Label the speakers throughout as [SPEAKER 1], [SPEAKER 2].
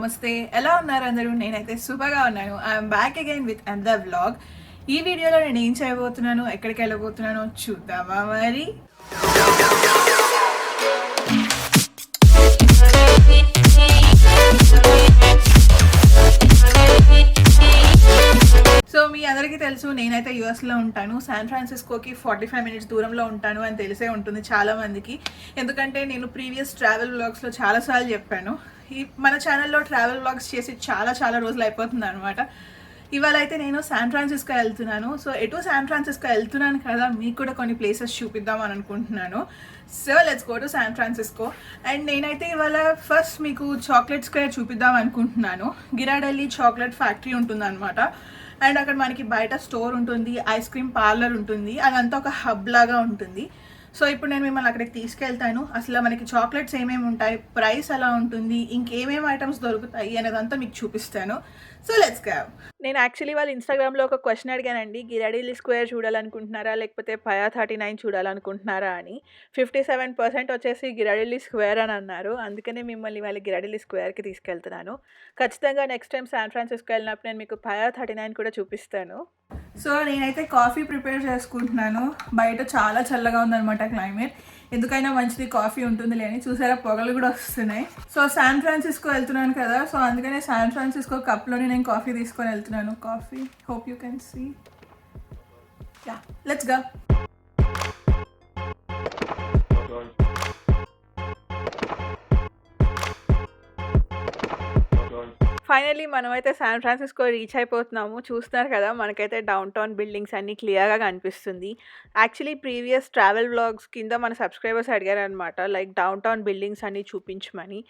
[SPEAKER 1] నమస్తే, ఎలా ఉన్నారు అందరూ? నేనైతే సూపర్గా ఉన్నాను. I'm back again with another vlog. ఈ వీడియోలో నేను ఏం చేయబోతున్నాను, ఎక్కడికి వెళ్ళబోతున్నానో చూద్దామా మరి. సో మీ అందరికీ తెలుసు, నేనైతే యూఎస్లో ఉంటాను. శాన్ ఫ్రాన్సిస్కోకి 45 మినిట్స్ దూరంలో ఉంటాను అని తెలిసే ఉంటుంది చాలామందికి. ఎందుకంటే నేను ప్రీవియస్ ట్రావెల్ వ్లాగ్స్లో చాలాసార్లు చెప్పాను. మన ఛానల్లో ట్రావెల్ వ్లాగ్స్ చేసి చాలా రోజులు అయిపోతుంది అనమాట. ఇవాళ అయితే నేను శాన్ ఫ్రాన్సిస్కో వెళ్తున్నాను. సో ఎటు శాన్ ఫ్రాన్సిస్కో వెళ్తున్నాను కదా, మీకు కూడా కొన్ని ప్లేసెస్ చూపిద్దామని అనుకుంటున్నాను. So let's go to San Francisco. And నేనైతే ఇవాళ ఫస్ట్ మీకు చాక్లెట్ స్క్వేర్ చూపిద్దాం అనుకుంటున్నాను. గిరాడెల్లి చాక్లెట్ ఫ్యాక్టరీ ఉంటుంది అనమాట. అండ్ అక్కడ మనకి బయట స్టోర్ ఉంటుంది, ఐస్ క్రీమ్ పార్లర్ ఉంటుంది, అదంతా ఒక హబ్ లాగా ఉంటుంది. సో ఇప్పుడు నేను మిమ్మల్ని అక్కడికి తీసుకెళ్తాను. అసలు మనకి చాక్లెట్స్ ఏమేమి ఉంటాయి, ప్రైస్ ఎలా ఉంటుంది, ఇంకేమేమి ఐటమ్స్ దొరుకుతాయి అనేదంతా మీకు చూపిస్తాను. So let's go. నేను యాక్చువల్లీ వాళ్ళు ఇన్స్టాగ్రామ్లో ఒక క్వశ్చన్ అడిగానండి, గిరాడెల్లి స్క్వేర్ చూడాలనుకుంటున్నారా లేకపోతే పయా 39 చూడాలనుకుంటున్నారా అని. 57% వచ్చేసి గిరాడెల్లి స్క్వేర్ అని అన్నారు. అందుకనే మిమ్మల్ని వాళ్ళు గిరాడెల్లి స్క్వేర్కి తీసుకెళ్తున్నాను. ఖచ్చితంగా నెక్స్ట్ టైం శాన్ ఫ్రాన్సిస్కో వెళ్ళినప్పుడు నేను మీకు పయా 39 కూడా చూపిస్తాను. సో నేనైతే కాఫీ ప్రిపేర్ చేసుకుంటున్నాను. బయట చాలా చల్లగా ఉందన్నమాట క్లైమేట్. ఎందుకైనా మంచిది కాఫీ ఉంటుందిలే అని. చూసారా, పొగలు కూడా వస్తున్నాయి. సో శాన్ ఫ్రాన్సిస్కో వెళ్తున్నాను కదా, సో అందుకనే శాన్ ఫ్రాన్సిస్కో కప్లోనే నేను కాఫీ తీసుకొని వెళ్తున్నాను. Coffee, hope you can see. Ya, let's go. Finally మనమైతే శాన్ ఫ్రాన్సిస్కో రీచ్ అయిపోతున్నాము. చూస్తున్నారు కదా, మనకైతే డౌన్ టౌన్ బిల్డింగ్స్ అన్నీ క్లియర్గా కనిపిస్తుంది. యాక్చువల్లీ ప్రీవియస్ ట్రావెల్ వ్లాగ్స్ కింద మన సబ్స్క్రైబర్స్ అడిగారనమాట, లైక్ డౌన్ టౌన్ బిల్డింగ్స్ అన్నీ చూపించమని.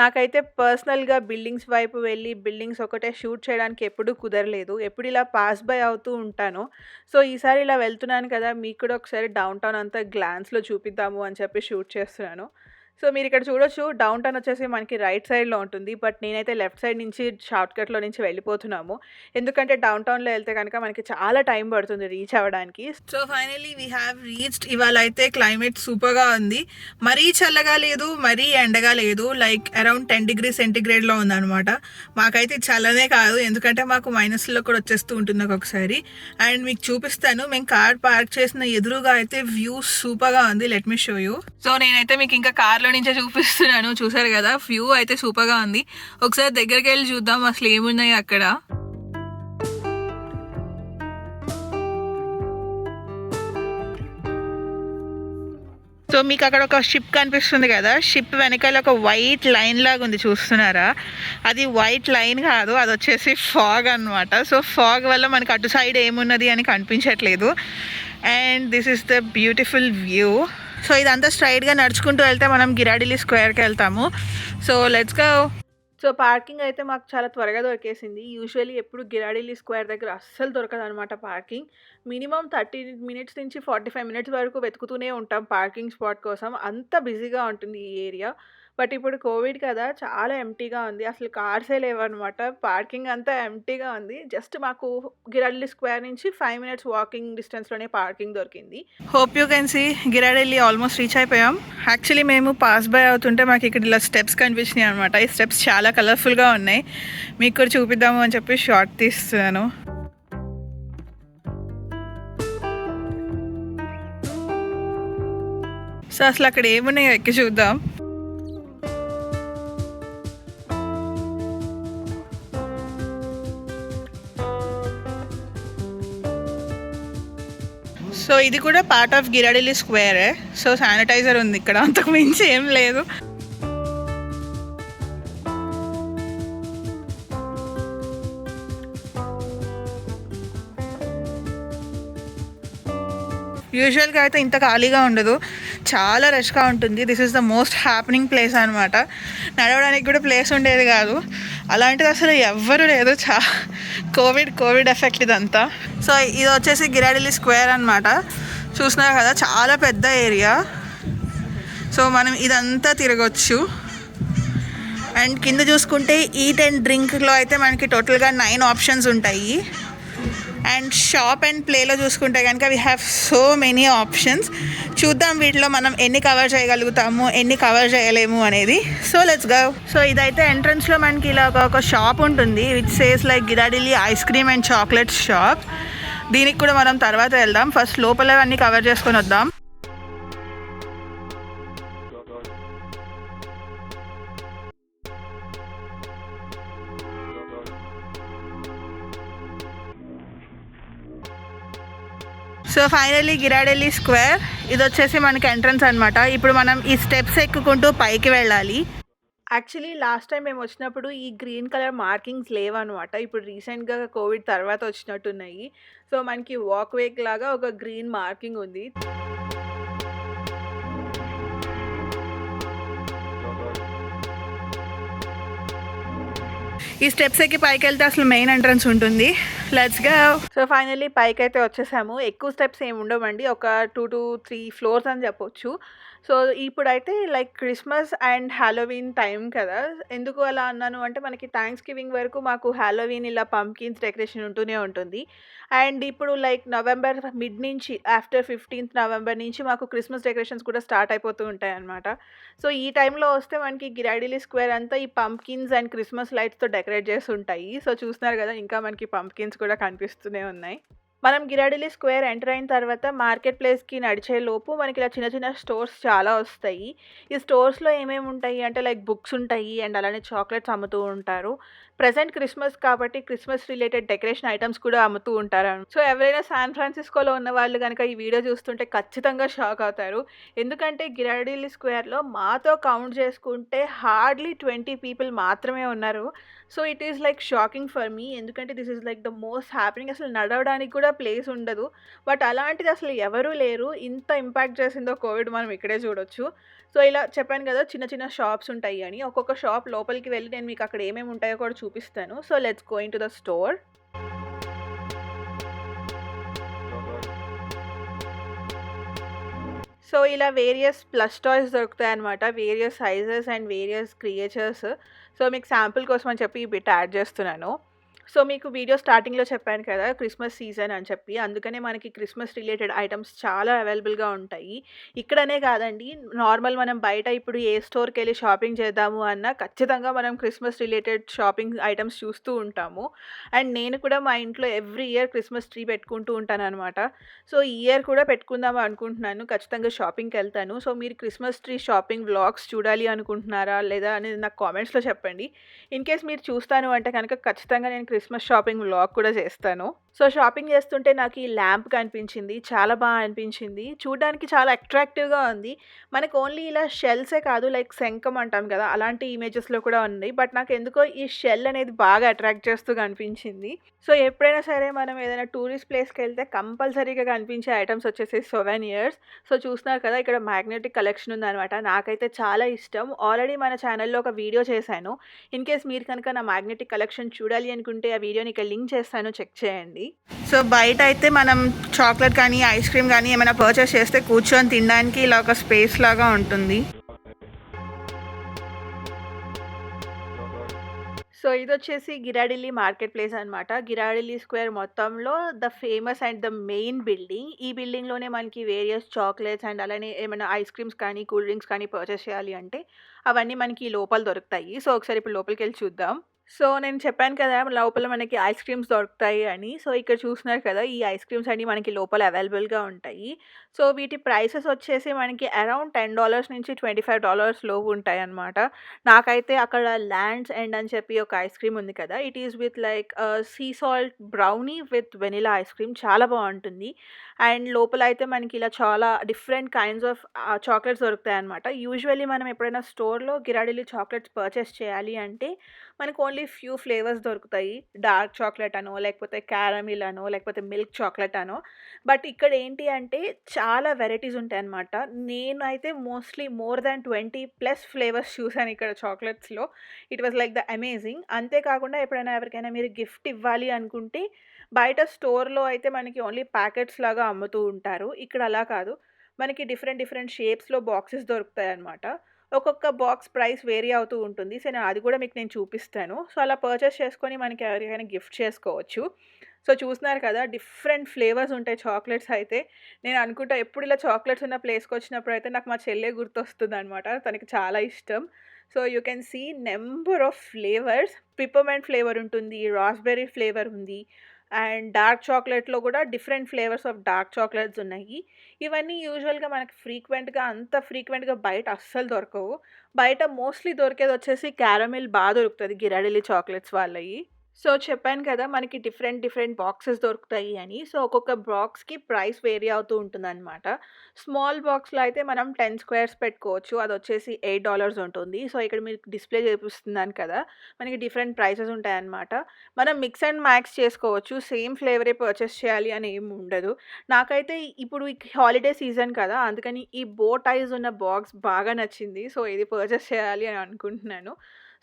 [SPEAKER 1] నాకైతే పర్సనల్గా బిల్డింగ్స్ వైపు వెళ్ళి బిల్డింగ్స్ ఒకటే షూట్ చేయడానికి ఎప్పుడూ కుదరలేదు. ఎప్పుడు ఇలా పాస్ బై అవుతూ ఉంటాను. సో ఈసారి ఇలా వెళ్తున్నాను కదా, మీకు కూడా ఒకసారి డౌన్ టౌన్ అంతా గ్లాన్స్లో చూపిద్దాము అని చెప్పి షూట్ చేస్తున్నాను. సో మీరు ఇక్కడ చూడొచ్చు, డౌన్ టౌన్ వచ్చేసి మనకి రైట్ సైడ్లో ఉంటుంది. బట్ నేనైతే లెఫ్ట్ సైడ్ నుంచి షార్ట్కట్లో నుంచి వెళ్ళిపోతున్నాము. ఎందుకంటే డౌన్ టౌన్లో వెళ్తే కనుక మనకి చాలా టైం పడుతుంది రీచ్ అవ్వడానికి. So finally we have reached. ఇవాళ అయితే క్లైమేట్ సూపర్గా ఉంది. మరీ చల్లగా లేదు, మరీ ఎండగా లేదు. లైక్ అరౌండ్ 10 degrees సెంటిగ్రేడ్లో ఉందన్నమాట. మాకైతే చల్లనే కాదు, ఎందుకంటే మాకు మైనస్లో కూడా వచ్చేస్తూ ఉంటుంది ఒక్కొక్కసారి. అండ్ మీకు చూపిస్తాను, మేము కార్ పార్క్ చేసిన ఎదురుగా అయితే వ్యూ సూపర్గా ఉంది. Let me show you. So నేనైతే మీకు ఇంకా కార్లో నుంచే చూపిస్తున్నాను. చూసారు కదా, వ్యూ అయితే సూపర్గా ఉంది. ఒకసారి దగ్గరికి వెళ్ళి చూద్దాం అసలు ఏమున్నాయి అక్కడ. సో మీకు అక్కడ ఒక షిప్ కనిపిస్తుంది కదా, షిప్ వెనకాల ఒక వైట్ లైన్ లాగా ఉంది, చూస్తున్నారా? అది వైట్ లైన్ కాదు, అది వచ్చేసి ఫాగ్ అనమాట. సో ఫాగ్ వల్ల మనకి అటు సైడ్ ఏమున్నది అని కనిపించట్లేదు. And this is the beautiful view. So ఇదంతా స్ట్రైట్గా నడుచుకుంటూ వెళ్తే మనం గిరాడెల్లి స్క్వేర్కి వెళ్తాము. So let's go. So parking అయితే మాకు చాలా త్వరగా దొరికేసింది. యూజువల్లీ ఎప్పుడు గిరాడెల్లి స్క్వేర్ దగ్గర అస్సలు దొరకదు అనమాట పార్కింగ్. మినిమం 30 minutes నుంచి 45 minutes వరకు వెతుకుతూనే ఉంటాం పార్కింగ్ స్పాట్ కోసం. అంత బిజీగా ఉంటుంది ఈ ఏరియా. బట్ ఇప్పుడు కోవిడ్ కదా, చాలా ఎంటీగా ఉంది. అసలు కార్సే లేవన్నమాట. పార్కింగ్ అంతా ఎంటీగా ఉంది. జస్ట్ మాకు గిరాడెల్లి స్క్వేర్ నుంచి 5 minutes వాకింగ్ డిస్టెన్స్లోనే పార్కింగ్ దొరికింది. Hope you can see, Ghirardelli almost reach అయిపోయాం. యాక్చువల్లీ మేము పాస్ బై అవుతుంటే మాకు ఇక్కడ ఇలా స్టెప్స్ కనిపించినాయి అనమాట. ఈ స్టెప్స్ చాలా కలర్ఫుల్గా ఉన్నాయి. మీకు కూడా చూపిద్దాము అని చెప్పి షార్ట్ తీస్తున్నాను. సో అసలు అక్కడ ఏమున్నాయో ఎక్కి చూద్దాం. సో ఇది కూడా పార్ట్ ఆఫ్ గిరాడెల్లి స్క్వేరే. సో శానిటైజర్ ఉంది ఇక్కడ, అంతకు మించి ఏం లేదు. యూజువల్గా అయితే ఇంత ఖాళీగా ఉండదు, చాలా రష్గా ఉంటుంది. This is the most happening place అనమాట. నడవడానికి కూడా ప్లేస్ ఉండేది కాదు, అలాంటిది అసలు ఎవ్వరూ లేదు. కోవిడ్ ఎఫెక్ట్ ఇదంతా. సో ఇది వచ్చేసి గిరాడెల్లి స్క్వేర్ అనమాట. చూస్తున్నారు కదా, చాలా పెద్ద ఏరియా. సో మనం ఇదంతా తిరగచ్చు. అండ్ కింద చూసుకుంటే ఈట్ అండ్ డ్రింక్లో అయితే మనకి టోటల్గా 9 ఆప్షన్స్ ఉంటాయి. అండ్ షాప్ అండ్ ప్లేలో చూసుకుంటే కనుక we have so many options. చూద్దాం వీటిలో మనం ఎన్ని కవర్ చేయగలుగుతాము, ఎన్ని కవర్ చేయలేము అనేది. So let's go. సో ఇదైతే ఎంట్రన్స్లో మనకి ఇలా ఒక షాప్ ఉంటుంది which says like Ghirardelli ice cream and chocolates shop. దీనికి కూడా మనం తర్వాత వెళ్దాం. ఫస్ట్ లోపల అన్నీ కవర్ చేసుకొని వద్దాం. సో ఫైనల్లీ గిరాడిల్లీ స్క్వేర్ ఇది వచ్చేసి మనకి ఎంట్రన్స్ అనమాట. ఇప్పుడు మనం ఈ స్టెప్స్ ఎక్కుకుంటూ పైకి వెళ్ళాలి. యాక్చువల్లీ లాస్ట్ టైం మేము వచ్చినప్పుడు ఈ గ్రీన్ కలర్ మార్కింగ్స్ లేవన్నమాట. ఇప్పుడు రీసెంట్గా కోవిడ్ తర్వాత వచ్చినట్టున్నాయి. సో మనకి వాక్ వేక్ లాగా ఒక గ్రీన్ మార్కింగ్ ఉంది. ఈ స్టెప్స్ ఎక్కి పైకి వెళ్తే అసలు మెయిన్ ఎంట్రన్స్ ఉంటుంది. Let's go. సో ఫైనల్లీ పైకి అయితే వచ్చేసాము. ఎక్కువ స్టెప్స్ ఏమి ఉండవండి, ఒక 2 to 3 ఫ్లోర్స్ అని చెప్పొచ్చు. సో ఇప్పుడైతే like Christmas and Halloween time కదా. ఎందుకు అలా అన్నాను అంటే మనకి థ్యాంక్స్ గివింగ్ వరకు మాకు హ్యాలోవీన్ ఇలా పంప్కిన్స్ డెకరేషన్ ఉంటూనే ఉంటుంది. అండ్ ఇప్పుడు లైక్ నవంబర్ మిడ్ నుంచి ఆఫ్టర్ 15th నవంబర్ నుంచి మాకు క్రిస్మస్ డెకరేషన్స్ కూడా స్టార్ట్ అయిపోతూ ఉంటాయి అన్నమాట. సో ఈ టైంలో వస్తే మనకి గిరాడిల్లీ స్క్వేర్ అంతా ఈ పంప్కిన్స్ అండ్ క్రిస్మస్ లైట్స్తో డెకరేట్ చేసి ఉంటాయి. సో చూస్తున్నారు కదా, ఇంకా మనకి పంప్కిన్స్ కూడా కనిపిస్తూనే ఉన్నాయి. మనం గిరాడిల్లీ స్క్వేర్ ఎంటర్ అయిన తర్వాత మార్కెట్ ప్లేస్కి నడిచే లోపు మనకి ఇలా చిన్న చిన్న స్టోర్స్ చాలా వస్తాయి. ఈ స్టోర్స్లో ఏమేమి ఉంటాయి అంటే లైక్ బుక్స్ ఉంటాయి అండ్ అలానే చాక్లెట్స్ అమ్ముతూ ఉంటారు. ప్రెజెంట్ క్రిస్మస్ కాబట్టి క్రిస్మస్ రిలేటెడ్ డెకరేషన్ ఐటమ్స్ కూడా అమ్ముతూ ఉంటారు. సో ఎవరైనా శాన్ ఫ్రాన్సిస్కోలో ఉన్న వాళ్ళు కనుక ఈ వీడియో చూస్తుంటే ఖచ్చితంగా షాక్ అవుతారు. ఎందుకంటే గిరాడిల్లీ స్క్వేర్లో మాతో కౌంట్ చేసుకుంటే హార్డ్లీ 20 పీపుల్ మాత్రమే ఉన్నారు. So it is like shocking for me. ఎందుకంటే this is like the most happening. అసలు నడవడానికి కూడా ప్లేస్ ఉండదు. బట్ అలాంటిది అసలు ఎవరూ లేరు. ఇంత ఇంపాక్ట్ చేసిందో కోవిడ్ మనం ఇక్కడే చూడొచ్చు. సో ఇలా చెప్పాను కదా, చిన్న చిన్న షాప్స్ ఉంటాయి అని. ఒక్కొక్క షాప్ లోపలికి వెళ్ళి నేను మీకు అక్కడ ఏమేమి ఉంటాయో కూడా చూపిస్తాను. So let's go in to the store. So ఇలా వేరియస్ ప్లస్ టాయ్స్ దొరుకుతాయి అనమాట. Various sizes and various creatures. So మీకు శాంపుల్ కోసం అని చెప్పి ఈ బిట్ యాడ్ చేస్తున్నాను. సో మీకు వీడియో స్టార్టింగ్లో చెప్పాను కదా క్రిస్మస్ సీజన్ అని చెప్పి, అందుకనే మనకి క్రిస్మస్ రిలేటెడ్ ఐటమ్స్ చాలా అవైలబుల్గా ఉంటాయి. ఇక్కడనే కాదండి, నార్మల్ మనం బయట ఇప్పుడు ఏ స్టోర్కి వెళ్ళి షాపింగ్ చేద్దాము అన్నా ఖచ్చితంగా మనం క్రిస్మస్ రిలేటెడ్ షాపింగ్ ఐటమ్స్ చూస్తూ ఉంటాము. అండ్ నేను కూడా మా ఇంట్లో ఎవ్రీ ఇయర్ క్రిస్మస్ ట్రీ పెట్టుకుంటూ ఉంటాను అనమాట. సో ఈ ఇయర్ కూడా పెట్టుకుందాము అనుకుంటున్నాను. ఖచ్చితంగా షాపింగ్కి వెళ్తాను. సో మీరు క్రిస్మస్ ట్రీ షాపింగ్ వ్లాగ్స్ చూడాలి అనుకుంటున్నారా లేదా అనేది నాకు కామెంట్స్లో చెప్పండి. ఇన్ కేస్ మీరు చూస్తాను అంటే కనుక ఖచ్చితంగా నేను క్రిస్మస్ షాపింగ్ వ్లాగ్ కూడా చేస్తాను. సో షాపింగ్ చేస్తుంటే నాకు ఈ ల్యాంప్ కనిపించింది. చాలా బాగా అనిపించింది. చూడడానికి చాలా అట్రాక్టివ్గా ఉంది. మనకు ఓన్లీ ఇలా షెల్సే కాదు, లైక్ శంఖం అంటాం కదా, అలాంటి ఇమేజెస్లో కూడా ఉన్నాయి. బట్ నాకు ఎందుకో ఈ షెల్ అనేది బాగా అట్రాక్ట్ చేస్తూ కనిపించింది. సో ఎప్పుడైనా సరే మనం ఏదైనా టూరిస్ట్ ప్లేస్కి వెళ్తే కంపల్సరీగా కనిపించే ఐటమ్స్ వచ్చేసి సొవెనియర్స్. సో చూస్తున్నారు కదా, ఇక్కడ మ్యాగ్నెటిక్ కలెక్షన్ ఉందన్నమాట. నాకైతే చాలా ఇష్టం. ఆల్రెడీ మన ఛానల్లో ఒక వీడియో చేశాను. ఇన్ కేస్ మీరు కనుక నా మ్యాగ్నెటిక్ కలెక్షన్ చూడాలి అనుకుంటే ఆ వీడియోని ఇక్కడ లింక్ చేస్తాను, చెక్ చేయండి. సో బయట అయితే మనం చాక్లెట్ కానీ ఐస్ క్రీమ్ కానీ ఏమైనా పర్చేస్ చేస్తే కూర్చొని తినడానికి ఇలా ఒక స్పేస్ లాగా ఉంటుంది. సో ఇది వచ్చేసి గిరాడిల్లీ మార్కెట్ ప్లేస్ అనమాట. గిరాడిల్లీ స్క్వేర్ మొత్తంలో the famous and the main building. ఈ బిల్డింగ్లోనే మనకి వేరియస్ చాక్లెట్స్ అండ్ అలానే ఏమైనా ఐస్ క్రీమ్స్ కానీ కూల్ డ్రింక్స్ కానీ పర్చేస్ చేయాలి అంటే అవన్నీ మనకి లోపల దొరుకుతాయి. సో ఒకసారి ఇప్పుడు లోపలికి వెళ్ళి చూద్దాం. సో నేను చెప్పాను కదా లోపల మనకి ఐస్ క్రీమ్స్ దొరుకుతాయి అని. సో ఇక్కడ చూస్తున్నారు కదా, ఈ ఐస్ క్రీమ్స్ అన్నీ మనకి లోపల అవైలబుల్గా ఉంటాయి. సో వీటి ప్రైసెస్ వచ్చేసి మనకి అరౌండ్ $10 నుంచి $25 లోపు ఉంటాయి అన్నమాట. నాకైతే అక్కడ ల్యాండ్స్ ఎండ్ అని చెప్పి ఒక ఐస్ క్రీమ్ ఉంది కదా, it is with like sea salt brownie with vanilla ice cream, చాలా బాగుంటుంది. అండ్ లోపల అయితే మనకి ఇలా చాలా డిఫరెంట్ కైండ్స్ ఆఫ్ చాక్లెట్స్ దొరుకుతాయి అన్నమాట. యూజువల్లీ మనం ఎప్పుడైనా స్టోర్లో గిరాడిల్లీ చాక్లెట్స్ పర్చేస్ చేయాలి అంటే మనకు ఓన్లీ ఫ్యూ ఫ్లేవర్స్ దొరుకుతాయి. డార్క్ చాక్లెట్ అనో, లేకపోతే క్యారమిల్ అనో, లేకపోతే మిల్క్ చాక్లెట్ అనో. బట్ ఇక్కడ ఏంటి అంటే చాలా వెరైటీస్ ఉంటాయన్నమాట. నేను అయితే మోస్ట్లీ మోర్ దాన్ 20+ ఫ్లేవర్స్ చూసాను ఇక్కడ చాక్లెట్స్లో. It was like the amazing. అంతేకాకుండా ఎప్పుడైనా ఎవరికైనా మీరు గిఫ్ట్ ఇవ్వాలి అనుకుంటే బయట స్టోర్లో అయితే మనకి ఓన్లీ ప్యాకెట్స్ లాగా అమ్ముతూ ఉంటారు. ఇక్కడ అలా కాదు, మనకి డిఫరెంట్ డిఫరెంట్ షేప్స్లో బాక్సెస్ దొరుకుతాయి అన్నమాట. ఒక్కొక్క బాక్స్ ప్రైస్ వేరీ అవుతూ ఉంటుంది. సో, అది కూడా మీకు నేను చూపిస్తాను. సో, అలా పర్చేస్ చేసుకొని మనకి ఎవరికైనా గిఫ్ట్ చేసుకోవచ్చు. సో, చూస్తున్నారు కదా! డిఫరెంట్ ఫ్లేవర్స్ ఉంటాయి చాక్లెట్స్ అయితే. నేను అనుకుంటా ఎప్పుడు ఇలా చాక్లెట్స్ ఉన్న ప్లేస్‌కొచ్చినప్పుడైతే నాకు మా చెల్లె గుర్తొస్తుందనమాట. తనకి చాలా ఇష్టం. So, you can see number of flavours. Peppermint flavour ఉంటుంది. రాస్‌బెర్రీ ఫ్లేవర్ ఉంది. అండ్ డార్క్ చాక్లెట్‌లో కూడా different flavours of dark chocolates ఉన్నాయి. ఇవన్నీ యూజువల్‌గా మనకి అంత ఫ్రీక్వెంట్‌గా బయట అస్సలు దొరకవు. బయట మోస్ట్‌లీ దొరికేదొచ్చేసి క్యారమెల్ దొరుకుతది గిరాడిల్లి చాక్లెట్స్ వాళ్ళయి. సో, చెప్పాను కదా! మనకి డిఫరెంట్ బాక్సెస్ దొరుకుతాయి అని. సో, ఒక్కొక్క బాక్స్‌కి ప్రైస్ వేరీ అవుతూ ఉంటుందనమాట. స్మాల్ బాక్స్‌లో అయితే మనం 10 స్క్వేర్స్ పెట్టుకోవచ్చు. అదొచ్చేసి $8 ఉంటుంది. సో, ఇక్కడ మీకు డిస్‌ప్లే చేపిస్తున్నాను కదా! మనకి డిఫరెంట్ ప్రైసెస్ ఉంటాయన్నమాట. మనం మిక్స్ అండ్ మ్యాచ్ చేసుకోవచ్చు. సేమ్ ఫ్లేవరే పర్చేస్ చేయాలి అని ఏమి ఉండదు. నాకైతే ఇప్పుడు ఈ హాలిడే సీజన్ కదా! అందుకని ఈ బో టైస్ ఉన్న బాక్స్ బాగా నచ్చింది. సో, ఇది పర్చేస్ చేయాలి అని అనుకుంటున్నాను.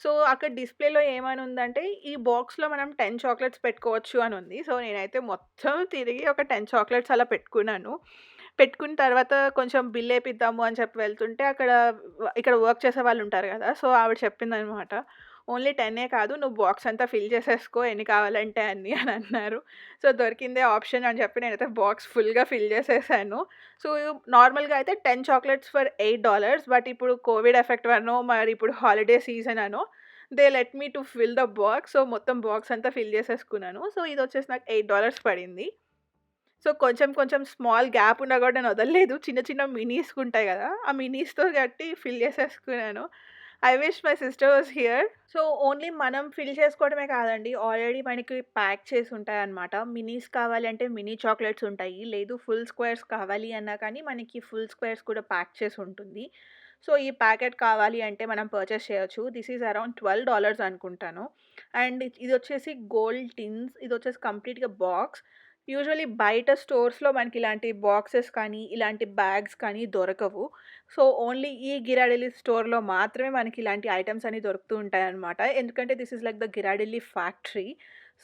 [SPEAKER 1] సో, అక్కడ డిస్‌ప్లేలో ఏమనుందంటే, ఈ బాక్స్‌లో మనం 10 చాక్లెట్స్ పెట్టుకోవచ్చు అనుంది. సో, నేనైతే మొత్తం తిరిగి ఒక 10 చాక్లెట్స్ అలా పెట్టుకున్నాను. పెట్టుకున్న తర్వాత కొంచెం బిల్ ఏపిద్దాము అని చెప్పి వెళ్తుంటే ఇక్కడ వర్క్ చేసే వాళ్ళుంటారు గదా! సో, ఆవిడ చెప్పిందనమాట. "ఓన్లీ 10 కాదు నువ్వు బాక్స్ అంతా ఫిల్ చేసేసుకో ఎన్ని కావాలంటే అన్ని" అని అన్నారు. సో, దొరికిందే ఆప్షన్ అని చెప్పి నేనైతే బాక్స్ ఫుల్‌గా ఫిల్ చేసేసాను. సో, నార్మల్‌గా అయితే 10 చాక్లెట్స్ ఫర్ $8 బట్ ఇప్పుడు కోవిడ్ ఎఫెక్ట్ వల్లనో, మరి ఇప్పుడు హాలిడే సీజన్ అనో they let me to fill the box. So, మొత్తం బాక్స్ అంతా ఫిల్ చేసేసుకున్నాను. సో, ఇదొచ్చేసి నాకు $8 పడింది. సో, కొంచెం కొంచెం స్మాల్ గ్యాప్ ఉన్నా గూడా నేను వదలలేదు. చిన్న చిన్న మినీస్‌కుంటాయి గదా! ఆ మినీస్‌తో గట్టి ఫిల్ చేసేసుకున్నాను. I wish my sister was here. So, only మనం ఫిల్ చేసుకోవడమే కాదండి. ఆల్రెడీ మనకి ప్యాక్ చేసి ఉంటాయన్నమాట. మినీస్ కావాలంటే మినీ చాక్లెట్స్ ఉంటాయి. లేదు ఫుల్ స్క్వేర్స్ కావాలి అన్నా కానీ మనకి ఫుల్ స్క్వేర్స్ కూడా ప్యాక్ చేసి ఉంటుంది. సో, ఈ ప్యాకెట్ కావాలి అంటే మనం పర్చేస్ చేయొచ్చు. దిస్ ఈజ్ అరౌండ్ $12 అనుకుంటాను. అండ్ ఇదొచ్చేసి గోల్డ్ టిన్స్. ఇదొచ్చేసి కంప్లీట్‌గా బాక్స్. యూజువల్లీ బయట స్టోర్స్‌లో మనకి ఇలాంటి బాక్సెస్ కానీ, ఇలాంటి బ్యాగ్స్ కానీ దొరకవు. సో, ఓన్లీ ఈ గిరాడిల్లి స్టోర్‌లో మాత్రమే మనకి ఇలాంటి ఐటెమ్స్ అన్నీ దొరుకుతూ ఉంటాయన్నమాట. ఎందుకంటే this is like the Ghirardelli factory.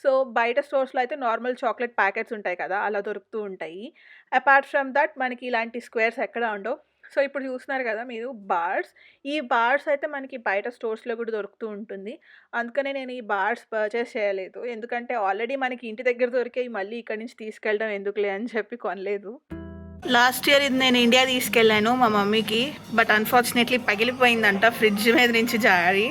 [SPEAKER 1] So, బయట స్టోర్స్‌లో అయితే నార్మల్ చాక్లెట్ ప్యాకెట్స్ ఉంటాయి కదా! అలా దొరుకుతూ ఉంటాయి. అపార్ట్ ఫ్రమ్ దట్ మనకి ఇలాంటి స్క్వేర్స్ ఎక్కడ ఉండవు. సో, ఇప్పుడు చూస్తున్నారు కదా మీరు బార్స్. ఈ బార్స్ అయితే మనకి బయట స్టోర్స్‌లో కూడా దొరుకుతూ ఉంటుంది. అందుకనే నేను ఈ బార్స్ పర్చేస్ చేయలేదు. ఎందుకంటే ఆల్రెడీ మనకి ఇంటి దగ్గర దొరికేయి మళ్ళీ ఇక్కడి నుంచి తీసుకెళ్ళడం ఎందుకులే అని చెప్పి కొనలేదు. లాస్ట్ ఇయర్ ఇది నేను ఇండియా తీసుకెళ్ళాను మా మమ్మీకి. బట్ అన్‌ఫార్చునేట్‌లీ పగిలిపోయిందంట ఫ్రిడ్జ్ మీద నుంచి జారి.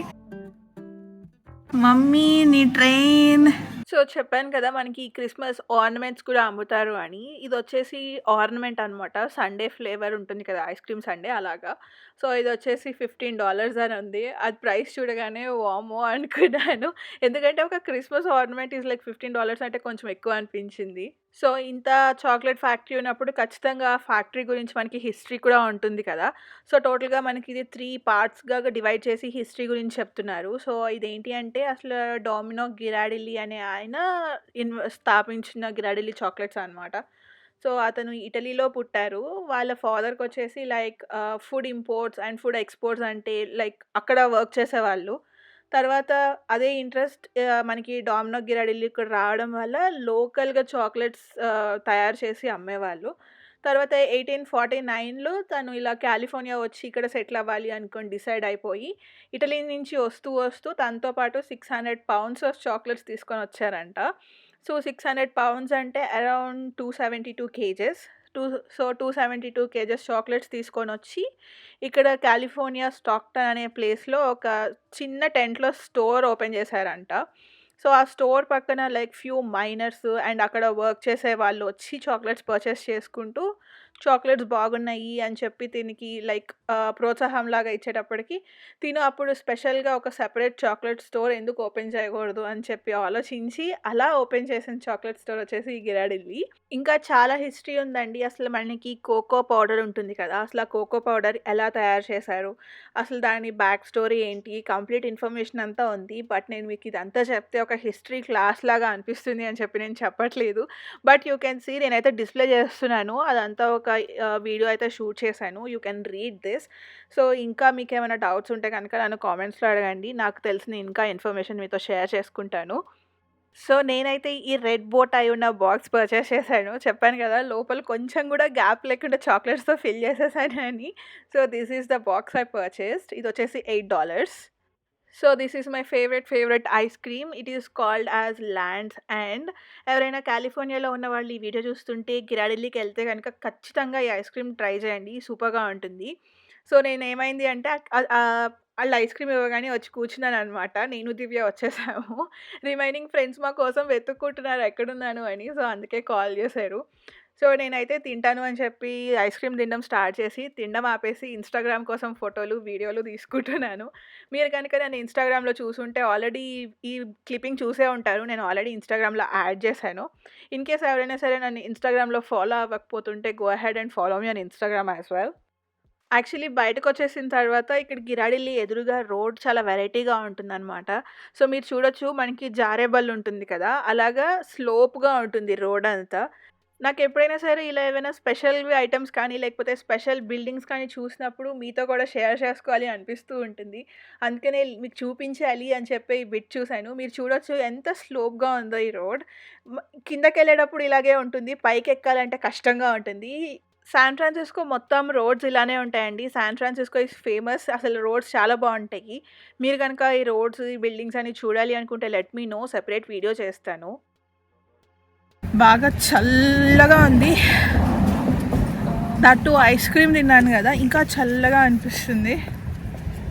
[SPEAKER 1] మమ్మీ నీ ట్రైన్. సో, చెప్పాను కదా! మనకి ఈ క్రిస్మస్ ఆర్నమెంట్స్ కూడా అమ్ముతారు అని. ఇదొచ్చేసి ఆర్నమెంట్ అనమాట. సండే ఫ్లేవర్ ఉంటుంది కదా! ఐస్ క్రీమ్ సండే అలాగా. సో, ఇదొచ్చేసి $15 అని ఉంది. అది ప్రైస్ చూడగానే వామ్మో! అనుకున్నాను. ఎందుకంటే ఒక క్రిస్మస్ ఆర్నమెంట్ ఈస్ లైక్ $15 అంటే కొంచెం ఎక్కువ అనిపించింది. సో, ఇంత చాక్లెట్ ఫ్యాక్టరీ ఉన్నప్పుడు ఖచ్చితంగా ఆ ఫ్యాక్టరీ గురించి మనకి హిస్టరీ కూడా ఉంటుంది కదా! సో, టోటల్‌గా మనకి ఇది 3 పార్ట్స్‌గా డివైడ్ చేసి హిస్టరీ గురించి చెప్తున్నారు. సో, ఇదేంటి అంటే అసలు డొమినో గిరాడిల్లి అనే ఆయన స్థాపించిన గిరాడిల్లి చాక్లెట్స్ అనమాట. సో, అతను ఇటలీలో పుట్టారు. వాళ్ళ ఫాదర్‌కొచ్చేసి like food imports and food exports అంటే లైక్ అక్కడ వర్క్ చేసేవాళ్ళు. తర్వాత అదే ఇంట్రెస్ట్ మనకి డామినో గిరాడిల్లి ఇక్కడ రావడం వల్ల లోకల్‌గా చాక్లెట్స్ తయారు చేసి అమ్మేవాళ్ళు. తర్వాత 1849లో తను ఇలా కాలిఫోర్నియా వచ్చి ఇక్కడ సెటిల్ అవ్వాలి అనుకోని డిసైడ్ అయిపోయి, ఇటలీ నుంచి వస్తూ తనతో పాటు 600 పౌండ్స్ ఆఫ్ చాక్లెట్స్ తీసుకొనొచ్చారంట. సో, 600 పౌండ్స్ అంటే around 272 kgs. So, 272 kgs chocolates తీసుకొనొచ్చి, ఇక్కడ కాలిఫోర్నియా స్టాక్‌టన్ అనే ప్లేస్‌లో ఒక చిన్న టెంట్‌లో స్టోర్ ఓపెన్ చేశారంట. సో, ఆ స్టోర్ పక్కన లైక్ ఫ్యూ మైనర్స్ అండ్ అక్కడ వర్క్ చేసే వాళ్ళు వచ్చి చాక్లెట్స్ పర్చేస్ చేసుకుంటూ, చాక్లెట్స్ బాగున్నాయి అని చెప్పి దీనికి లైక్ ప్రోత్సాహంలాగా ఇచ్చేటప్పటికి, తిను అప్పుడు స్పెషల్‌గా ఒక సెపరేట్ చాక్లెట్ స్టోర్ ఎందుకు ఓపెన్ చేయకూడదు అని చెప్పి ఆలోచించి, అలా ఓపెన్ చేసిన చాక్లెట్ స్టోర్ వచ్చేసి ఈ గిరాడిల్లి. ఇంకా చాలా హిస్టరీ ఉందండి. అసలు మనకి కోకో పౌడర్ ఉంటుంది కదా! అసలు ఆ కోకో పౌడర్ ఎలా తయారు చేశారు? అసలు దాని బ్యాక్ స్టోరీ ఏంటి? కంప్లీట్ ఇన్ఫర్మేషన్ అంతా ఉంది. బట్ నేను మీకు ఇదంతా చెప్తే ఒక హిస్టరీ క్లాస్ లాగా అనిపిస్తుంది అని చెప్పి నేను చెప్పట్లేదు. బట్ యూ కెన్ సీ నేనైతే డిస్‌ప్లే చేస్తున్నాను. అదంతా ఒక వీడియో అయితే షూట్ చేశాను. You can read this. So, ఇంకా మీకేమైనా డౌట్స్ ఉంటే కనుక నన్ను కామెంట్స్‌లో అడగండి. నాకు తెలిసిన ఇంకా ఇన్ఫర్మేషన్ మీతో షేర్ చేసుకుంటాను. సో, నేనైతే ఈ రెడ్ బో టై ఉన్న బాక్స్ పర్చేస్ చేశాను. చెప్పాను కదా! లోపల కొంచెం గూడా గ్యాప్ లేకుండా చాక్లెట్స్‌తో ఫిల్ చేసేసాను అని. So, this is the box I purchased. ఇదొచ్చేసి $8. So, this is my favourite ice cream. It is called as lands end. ఎవరైనా కాలిఫోర్నియాలో ఉన్నవాళ్ళు ఈ వీడియో చూస్తుంటే గిరాడిల్లీకెళ్తే గనక ఖచ్చితంగా ఈ ఐస్ క్రీమ్ ట్రై చేయండి. సూపర్‌గా ఉంటుంది. సో, నేనేమైంది అంటే ఆళ్ళు ఐస్ క్రీమ్ ఇవ్వగానే వచ్చి కూర్చున్నాననమాట. నేను, దివ్య వచ్చేసాము. రిమైనింగ్ ఫ్రెండ్స్ మా కోసం వెతుక్కుంటున్నారు ఎక్కడున్నాను అని. సో, అందుకే కాల్ చేశారు. సో, నేనైతే తింటాను అని చెప్పి ఐస్ క్రీమ్ తినడం స్టార్ట్ చేసి, తినడం ఆపేసి ఇన్‌స్టాగ్రామ్ కోసం ఫోటోలు, వీడియోలు తీసుకుంటున్నాను. మీరు గనుక నన్ను ఇన్‌స్టాగ్రామ్‌లో చూసుంటే ఆల్రెడీ ఈ క్లిప్పింగ్ చూసే ఉంటారు. నేను ఆల్రెడీ ఇన్‌స్టాగ్రామ్‌లో యాడ్ చేశాను. ఇన్‌కేస్ ఎవరైనా సరే నన్ను ఇన్‌స్టాగ్రామ్‌లో ఫాలో అవ్వకపోతుంటే go ahead and follow me on Instagram as well. Actually బయటకొచ్చేసిన తర్వాత ఇక్కడ గిరాడిల్లి ఎదురుగా రోడ్ చాలా వెరైటీగా ఉంటుందనమాట. సో, మీరు చూడొచ్చు మనకి జారే బల్లుంటుంది కదా! అలాగా స్లోప్‌గా ఉంటుంది రోడంతా. నాకెప్పుడైనా సరే ఇలా ఏవైనా స్పెషల్‌వి ఐటెమ్స్ కానీ, లేకపోతే స్పెషల్ బిల్డింగ్స్ కానీ చూసినప్పుడు మీతో కూడా షేర్ చేసుకోవాలి అనిపిస్తూ ఉంటుంది. అందుకనే మీకు చూపించాలి అని చెప్పి ఈ బిట్ చూసాను. మీరు చూడొచ్చు ఎంత స్లోప్‌గా ఉందో ఈ రోడ్. మ కిందకెళ్ళేటప్పుడు ఇలాగే ఉంటుంది. పైకెక్కాలంటే కష్టంగా ఉంటుంది. శాన్ ఫ్రాన్సిస్కో మొత్తం రోడ్స్ ఇలానే ఉంటాయండి. San Francisco is famous. అసలు రోడ్స్ చాలా బావుంటాయి. మీరు గనక ఈ రోడ్స్, ఈ బిల్డింగ్స్ అన్ని చూడాలి అనుకుంటే let me know. Separate video చేస్తాను. బాగా చల్లగా ఉంది. దట్ టూ ఐస్ క్రీమ్ తిన్నాను కదా! ఇంకా చల్లగా అనిపిస్తుంది.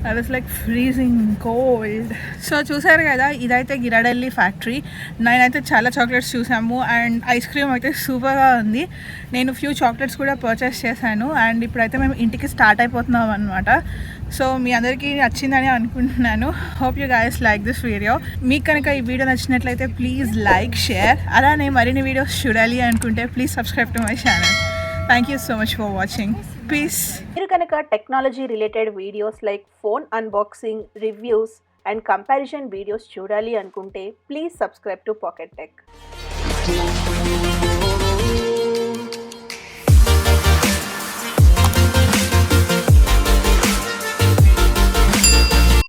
[SPEAKER 1] I was like freezing cold. So, చూసారు కదా! ఇదైతే గిరాడెల్లి ఫ్యాక్టరీ. నేనైతే చాలా చాక్లెట్స్ చూసాము అండ్ ఐస్ క్రీమ్ అయితే సూపర్‌గా ఉంది. నేను ఫ్యూ చాక్లెట్స్ కూడా పర్చేస్ చేశాను అండ్ ఇప్పుడైతే మేము ఇంటికి స్టార్ట్ అయిపోతున్నాం అనమాట. సో, మీ అందరికీ నచ్చిందని అనుకుంటున్నాను. Hope you guys like this video. మీకు కనుక ఈ వీడియో నచ్చినట్లయితే ప్లీజ్ లైక్, షేర్. అలానే మరిన్ని వీడియోస్ చూడాలి అనుకుంటే please subscribe to my channel. Thank you so much for watching. Peace.
[SPEAKER 2] మీరు కనుక technology related videos like phone unboxing, reviews and comparison videos చూడాలి అనుకుంటే please subscribe to pocket tech.